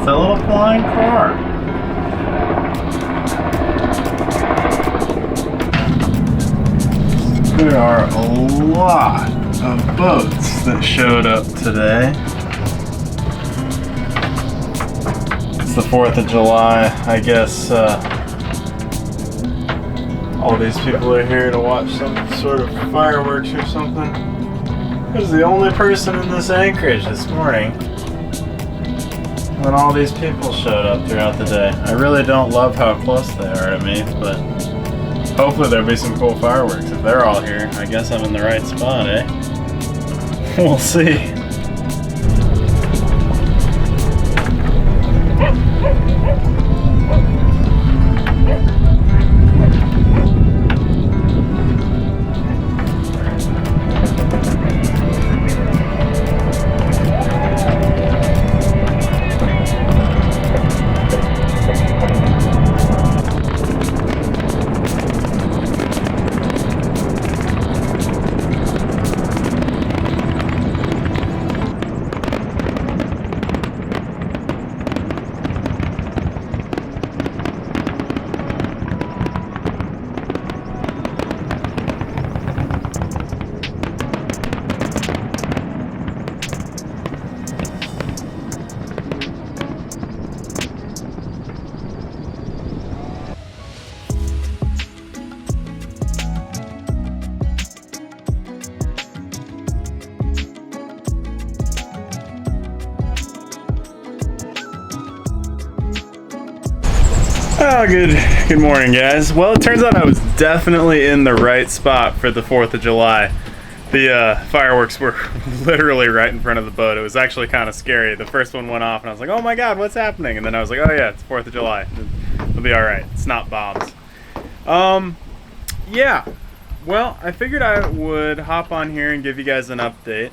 It's a little flying car. There are a lot of boats that showed up today. It's the 4th of July. I guess all these people are here to watch some sort of fireworks or something. I was the only person in this anchorage this morning when all these people showed up throughout the day. I really don't love how close they are to me, but hopefully there'll be some cool fireworks. If they're all here, I guess I'm in the right spot, eh? We'll see. Oh, good morning, guys. Well, it turns out I was definitely in the right spot for the 4th of July. The fireworks were literally right in front of the boat. It was actually kind of scary. The first one went off and I was like, oh my god, what's happening? And then I was like, oh yeah, it's 4th of July. It'll be alright. It's not bombs. Yeah. Well, I figured I would hop on here and give you guys an update.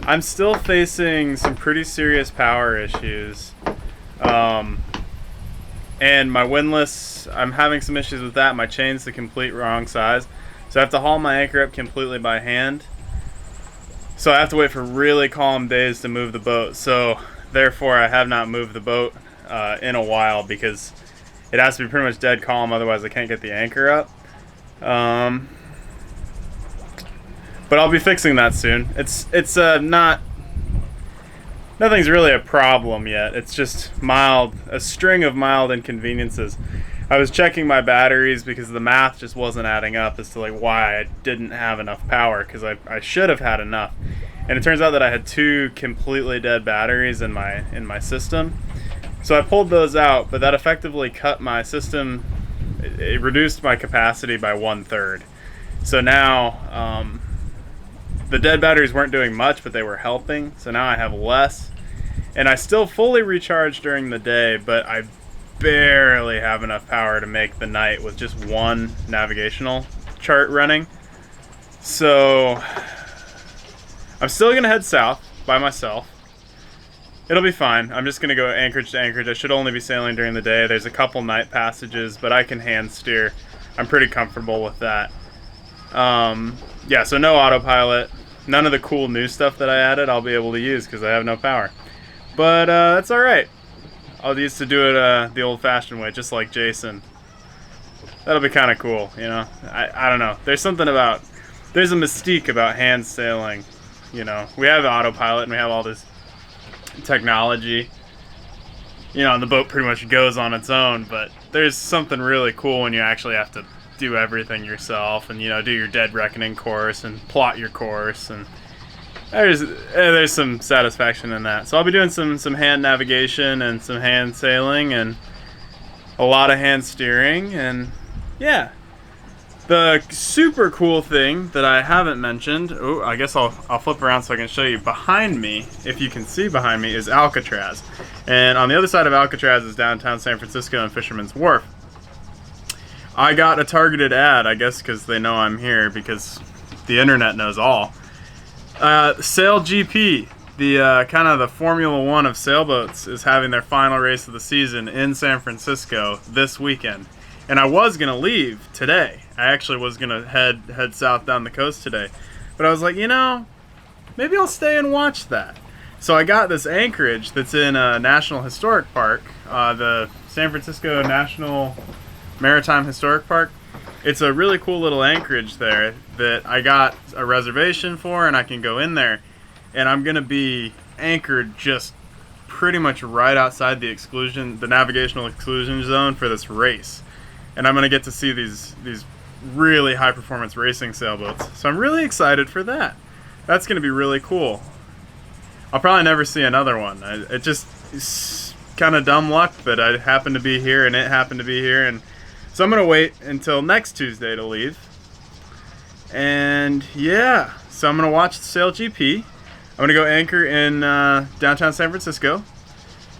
I'm still facing some pretty serious power issues. And my windlass, I'm having some issues with that. My chain's the complete wrong size. So I have to haul my anchor up completely by hand. So I have to wait for really calm days to move the boat. So therefore I have not moved the boat in a while because it has to be pretty much dead calm, otherwise I can't get the anchor up. But I'll be fixing that soon. It's not... Nothing's really a problem yet. It's just a string of mild inconveniences. I was checking my batteries because the math just wasn't adding up as to like why I didn't have enough power, because I should have had enough. And it turns out that I had 2 completely dead batteries in my system. So I pulled those out, but that effectively cut my system. It reduced my capacity by 1/3. So now the dead batteries weren't doing much, but they were helping. So now I have less. And I still fully recharge during the day, but I barely have enough power to make the night with just one navigational chart running. So I'm still going to head south by myself. It'll be fine. I'm just going to go anchorage to anchorage. I should only be sailing during the day. There's a couple night passages, but I can hand steer. I'm pretty comfortable with that. Yeah, so no autopilot. None of the cool new stuff that I added I'll be able to use because I have no power. But that's alright. I'll used to do it the old-fashioned way, just like Jason. That'll be kind of cool, you know? I don't know. There's a mystique about hand sailing, you know? We have autopilot and we have all this technology. You know, and the boat pretty much goes on its own, but there's something really cool when you actually have to do everything yourself and, you know, do your dead reckoning course and plot your course, and there's some satisfaction in that. So I'll be doing some hand navigation and some hand sailing and a lot of hand steering, and yeah. The super cool thing that I haven't mentioned, I guess I'll flip around so I can show you behind me, if you can see behind me, is Alcatraz. And on the other side of Alcatraz is downtown San Francisco and Fisherman's Wharf. I got a targeted ad, I guess because they know I'm here, because the internet knows all. Sail GP, the kind of the Formula One of sailboats, is having their final race of the season in San Francisco this weekend. And I was going to leave today. I actually was going to head south down the coast today. But I was like, you know, maybe I'll stay and watch that. So I got this anchorage that's in a National Historic Park, the San Francisco National Maritime Historic Park. It's a really cool little anchorage there that I got a reservation for, and I can go in there. And I'm gonna be anchored just pretty much right outside the navigational exclusion zone for this race. And I'm gonna get to see these really high performance racing sailboats. So I'm really excited for that. That's gonna be really cool. I'll probably never see another one. It just is kind of dumb luck that I happen to be here and it happened to be here, and so I'm gonna wait until next Tuesday to leave. And yeah, so I'm gonna watch the Sail GP. I'm gonna go anchor in downtown San Francisco.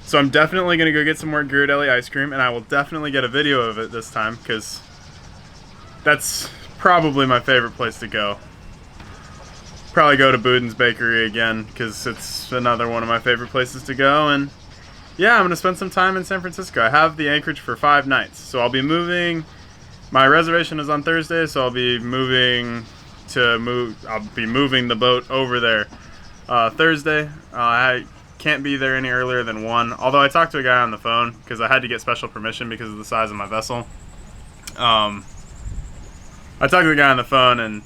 So I'm definitely gonna go get some more Ghirardelli ice cream, and I will definitely get a video of it this time because that's probably my favorite place to go. Probably go to Boudin's Bakery again because it's another one of my favorite places to go. And yeah, I'm gonna spend some time in San Francisco. I have the anchorage for 5 nights, so I'll be moving. My reservation is on Thursday, so I'll be moving the boat over there Thursday. I can't be there any earlier than 1. Although I talked to a guy on the phone because I had to get special permission because of the size of my vessel. I talked to the guy on the phone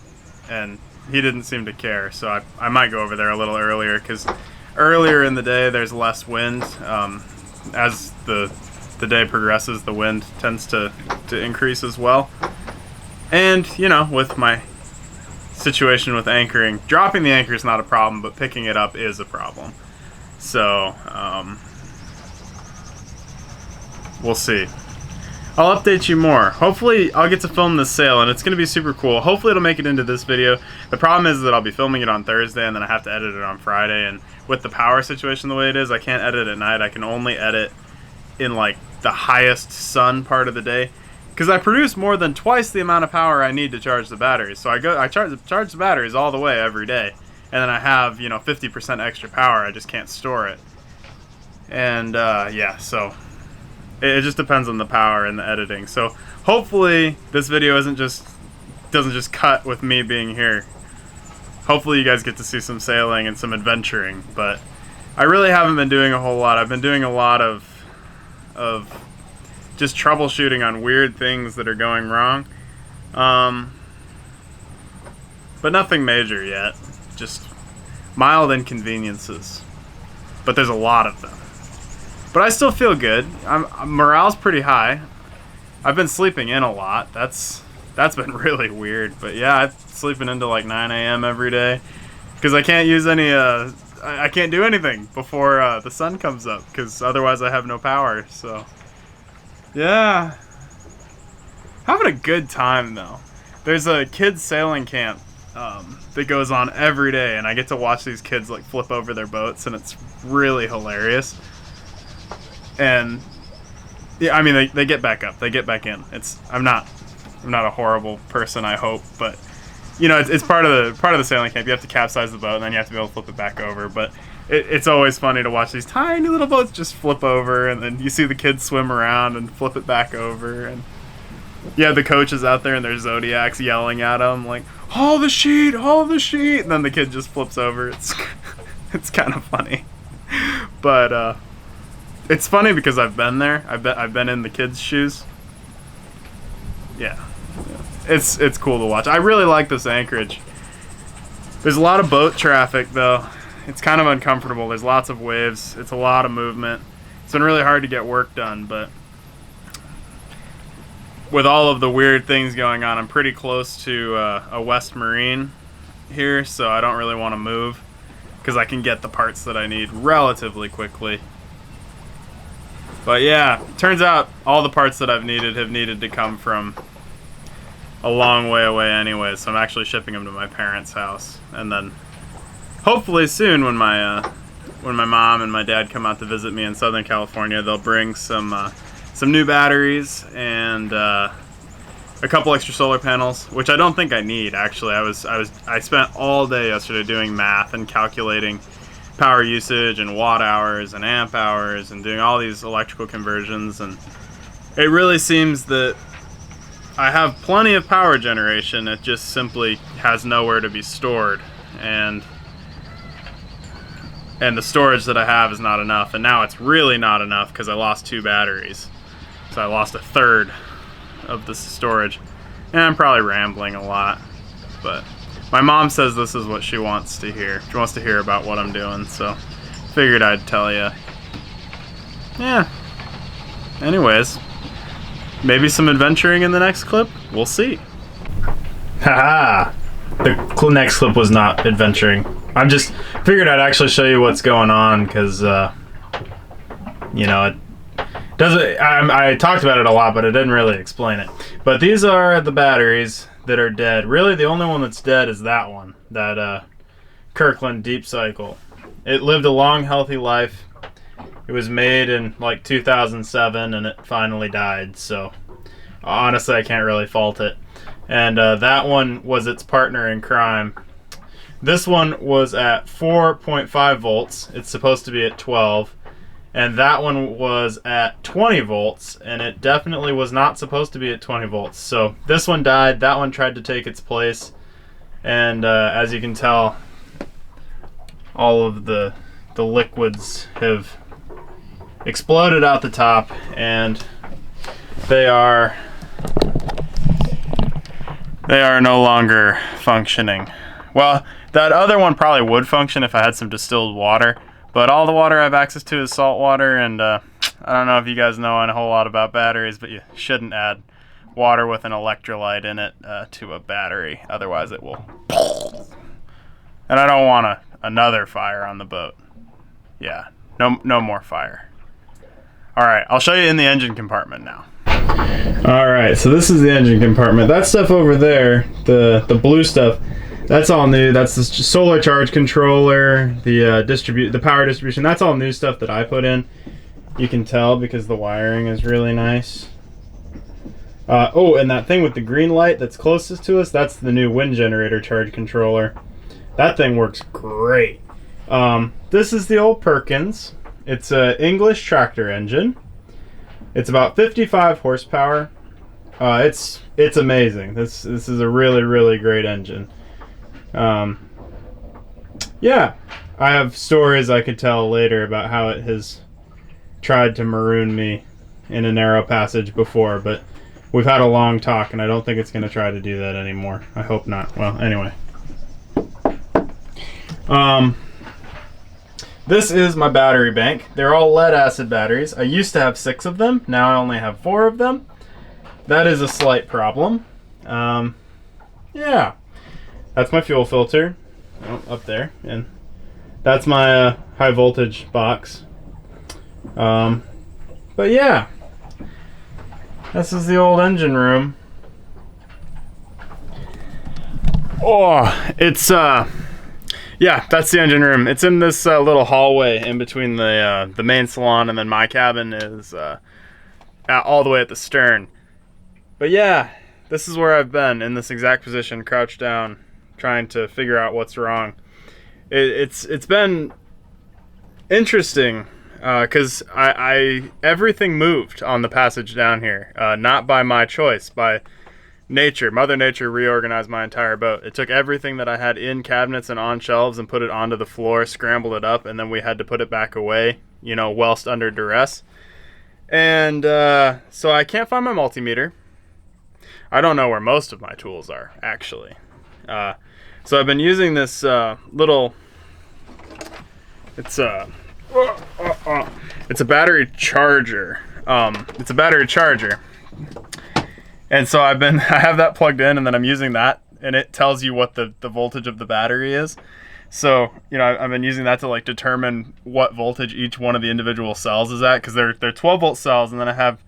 and he didn't seem to care, so I might go over there a little earlier because earlier in the day there's less wind. As the day progresses, the wind tends to increase as well. And you know, with my situation with anchoring, dropping the anchor is not a problem, but picking it up is a problem. So we'll see. I'll update you more. Hopefully I'll get to film this sail, and it's going to be super cool. Hopefully it'll make it into this video. The problem is that I'll be filming it on Thursday, and then I have to edit it on Friday, and with the power situation the way it is, I can't edit at night. I can only edit in like the highest sun part of the day, because I produce more than twice the amount of power I need to charge the batteries. So I charge the batteries all the way every day, and then I have, you know, 50% extra power. I just can't store it. And yeah, so it just depends on the power and the editing. So hopefully this video doesn't just cut with me being here. Hopefully you guys get to see some sailing and some adventuring, but I really haven't been doing a whole lot. I've been doing a lot of just troubleshooting on weird things that are going wrong. But nothing major yet. Just mild inconveniences. But there's a lot of them. But I still feel good. Morale's pretty high. I've been sleeping in a lot. That's been really weird. But yeah, I'm sleeping into like 9 a.m. every day because I can't use any. I can't do anything before the sun comes up because otherwise I have no power. So yeah, having a good time though. There's a kids sailing camp that goes on every day, and I get to watch these kids like flip over their boats, and it's really hilarious. And yeah, I mean they get back up, they get back in. I'm not a horrible person, I hope, but you know, it's part of the sailing camp. You have to capsize the boat, and then you have to be able to flip it back over. But it's always funny to watch these tiny little boats just flip over, and then you see the kids swim around and flip it back over. And yeah, the coach is out there in their Zodiacs yelling at them like, haul the sheet, and then the kid just flips over. It's kind of funny, but it's funny because I've been there. I've been in the kids' shoes. Yeah. It's cool to watch. I really like this anchorage. There's a lot of boat traffic though. It's kind of uncomfortable. There's lots of waves. It's a lot of movement. It's been really hard to get work done, but with all of the weird things going on, I'm pretty close to a West Marine here, so I don't really want to move because I can get the parts that I need relatively quickly. But yeah, turns out all the parts that I've needed have needed to come from a long way away anyway, so I'm actually shipping them to my parents' house. And then hopefully soon when my mom and my dad come out to visit me in Southern California, they'll bring some new batteries and a couple extra solar panels, which I don't think I need actually. I spent all day yesterday doing math and calculating power usage and watt hours and amp hours and doing all these electrical conversions, and it really seems that I have plenty of power generation. It just simply has nowhere to be stored, and and the storage that I have is not enough, and now it's really not enough because I lost 2 batteries. So I lost 1/3 of the storage. And I'm probably rambling a lot, but my mom says this is what she wants to hear. She wants to hear about what I'm doing, so figured I'd tell you. Yeah. Anyways, maybe some adventuring in the next clip. We'll see. Haha. The next clip was not adventuring. I'm just figured I'd actually show you what's going on because, you know, it doesn't. I talked about it a lot, but I didn't really explain it. But these are the batteries that are dead. Really, the only one that's dead is that one, that Kirkland Deep Cycle. It lived a long, healthy life. It was made in like 2007, and it finally died. So honestly, I can't really fault it. And that one was its partner in crime. This one was at 4.5 volts. It's supposed to be at 12. And that one was at 20 volts, and it definitely was not supposed to be at 20 volts. So this one died, that one tried to take its place, and as you can tell, all of the liquids have exploded out the top, and they are no longer functioning. Well, that other one probably would function if I had some distilled water. But all the water I have access to is salt water, and I don't know if you guys know a whole lot about batteries, but you shouldn't add water with an electrolyte in it to a battery. Otherwise it will. And I don't want another fire on the boat. Yeah, no more fire. Alright, I'll show you in the engine compartment now. Alright, so this is the engine compartment. That stuff over there, the blue stuff, that's all new. That's the solar charge controller, the power distribution. That's all new stuff that I put in. You can tell because the wiring is really nice. Oh, and that thing with the green light that's closest to us, that's the new wind generator charge controller. That thing works great. This is the old Perkins. It's an English tractor engine. It's about 55 horsepower. It's amazing. This is a really, really great engine. Yeah, I have stories I could tell later about how it has tried to maroon me in a narrow passage before, but we've had a long talk and I don't think it's going to try to do that anymore. I hope not. Well, anyway. This is my battery bank. They're all lead acid batteries. I used to have 6 of them. Now I only have 4 of them. That is a slight problem. Yeah. That's my fuel filter, up there, and that's my high voltage box. But yeah, this is the old engine room. Oh, it's yeah, that's the engine room. It's in this little hallway in between the main salon, and then my cabin is all the way at the stern. But yeah, this is where I've been, in this exact position, crouched down, trying to figure out what's wrong. It's been interesting because everything moved on the passage down here, not by my choice, by nature. Mother Nature reorganized my entire boat. It took everything that I had in cabinets and on shelves and put it onto the floor, scrambled it up, and then we had to put it back away, you know, whilst under duress. And so I can't find my multimeter. I don't know where most of my tools are, actually. So I've been using this little, it's a battery charger. It's a battery charger. And so I have that plugged in, and then I'm using that, and it tells you what the voltage of the battery is. So, you know, I've been using that to like determine what voltage each one of the individual cells is at, because they're 12 volt cells, and then I have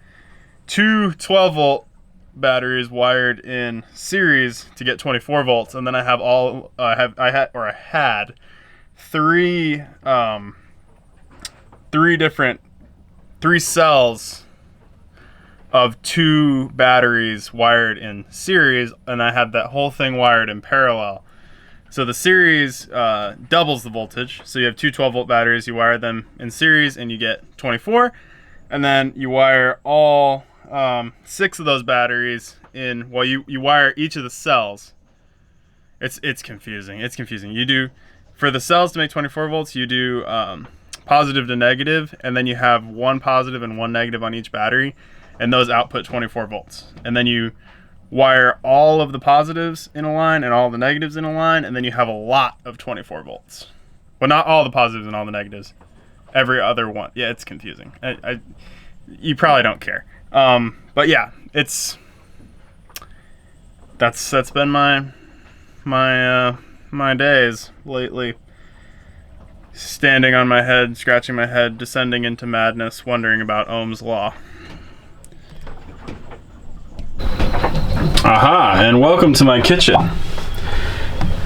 2 12 volt batteries wired in series to get 24 volts, and then I have I had three cells of 2 batteries wired in series, and I have that whole thing wired in parallel. So the series doubles the voltage. So you have 2 12 volt batteries, you wire them in series and you get 24, and then you wire all 6 of those batteries in. Well, you wire each of the cells. It's confusing. You do For the cells to make 24 volts, you do positive to negative, and then you have one positive and one negative on each battery, and those output 24 volts. And then you wire all of the positives in a line and all the negatives in a line, and then you have a lot of 24 volts. Well, not all the positives and all the negatives. Every other one. Yeah, it's confusing. You probably don't care. But yeah, that's been my days lately. Standing on my head, scratching my head, descending into madness, wondering about Ohm's law. Aha, and welcome to my kitchen.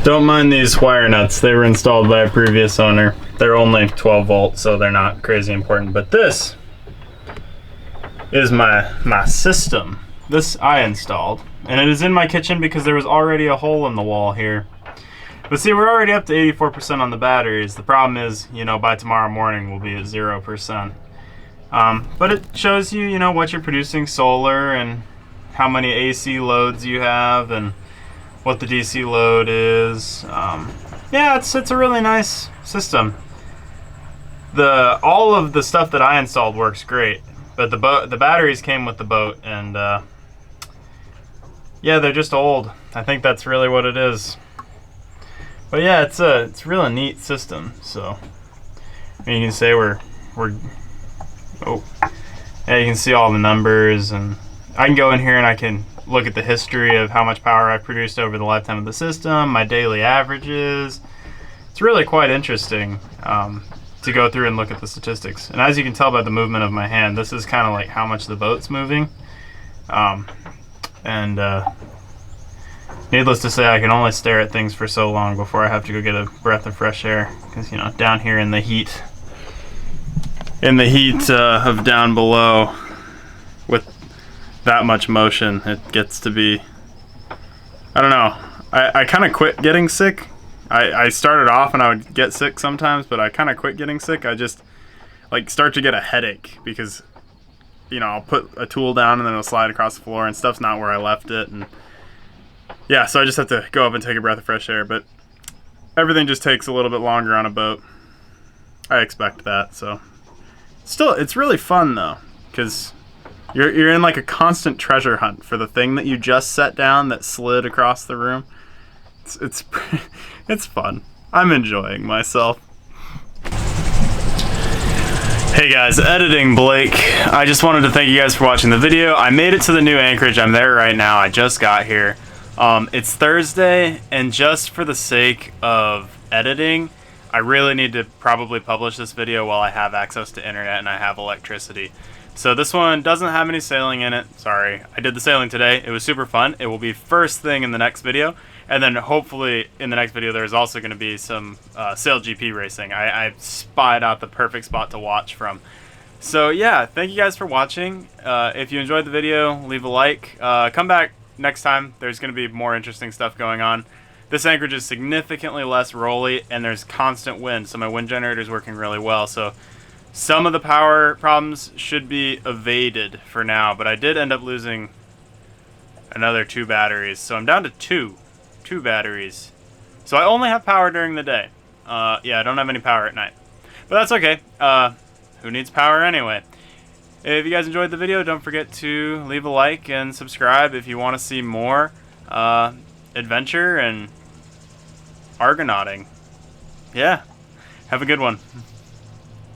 Don't mind these wire nuts. They were installed by a previous owner. They're only 12 volts, so they're not crazy important. But this is my system. This I installed, and it is in my kitchen because there was already a hole in the wall here. But see, we're already up to 84% on the batteries. The problem is, by tomorrow morning we'll be at 0%. But it shows you, what you're producing solar and how many AC loads you have and what the DC load is. Yeah, it's a really nice system. All of the stuff that I installed works great, but the batteries came with the boat, and yeah, they're just old. I think that's really what it is. But yeah, it's really neat system. So you can say we're oh yeah, you can see all the numbers, and I can go in here and I can look at the history of how much power I've produced over the lifetime of the system, my daily averages. It's really quite interesting to go through and look at the statistics. And as you can tell by the movement of my hand, this is kind of like how much the boat's moving. Needless to say, I can only stare at things for so long before I have to go get a breath of fresh air. Because, down here in the heat of down below, with that much motion, it gets to be, I don't know. I kind of quit getting sick. I started off and I would get sick sometimes, but I kind of quit getting sick. I just start to get a headache because, I'll put a tool down and then it'll slide across the floor and stuff's not where I left it. And yeah, so I just have to go up and take a breath of fresh air, but everything just takes a little bit longer on a boat. I expect that, so. Still, it's really fun though, because you're in like a constant treasure hunt for the thing that you just set down that slid across the room. It's fun. I'm enjoying myself. Hey guys, editing Blake. I just wanted to thank you guys for watching the video. I made it to the new anchorage. I'm there right now. I just got here. It's Thursday, and just for the sake of editing, I really need to probably publish this video while I have access to internet and I have electricity. So this one doesn't have any sailing in it. Sorry. I did the sailing today. It was super fun. It will be first thing in the next video. And then hopefully in the next video there's also going to be some sail GP racing. I spied out the perfect spot to watch from. So yeah, thank you guys for watching. If you enjoyed the video, leave a like. Come back next time. There's going to be more interesting stuff going on. This anchorage is significantly less rolly, and there's constant wind, so my wind generator is working really well. So some of the power problems should be evaded for now, but I did end up losing another 2 batteries, so I'm down to 2 batteries. So I only have power during the day. Yeah, I don't have any power at night, but that's okay. Who needs power anyway? If you guys enjoyed the video, don't forget to leave a like and subscribe if you want to see more adventure and Argonauting. Yeah, have a good one.